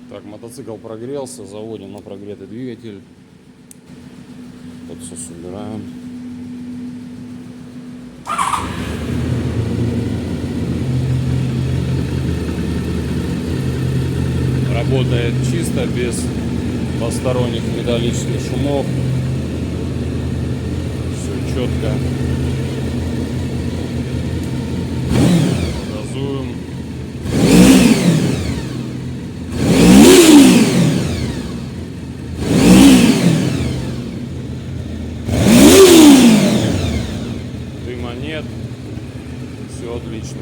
Так, мотоцикл прогрелся, заводим на прогретый двигатель. Вот все собираем. Работает чисто, без посторонних металлических шумов. Все четко. Газуем. Дыма нет. Все отлично.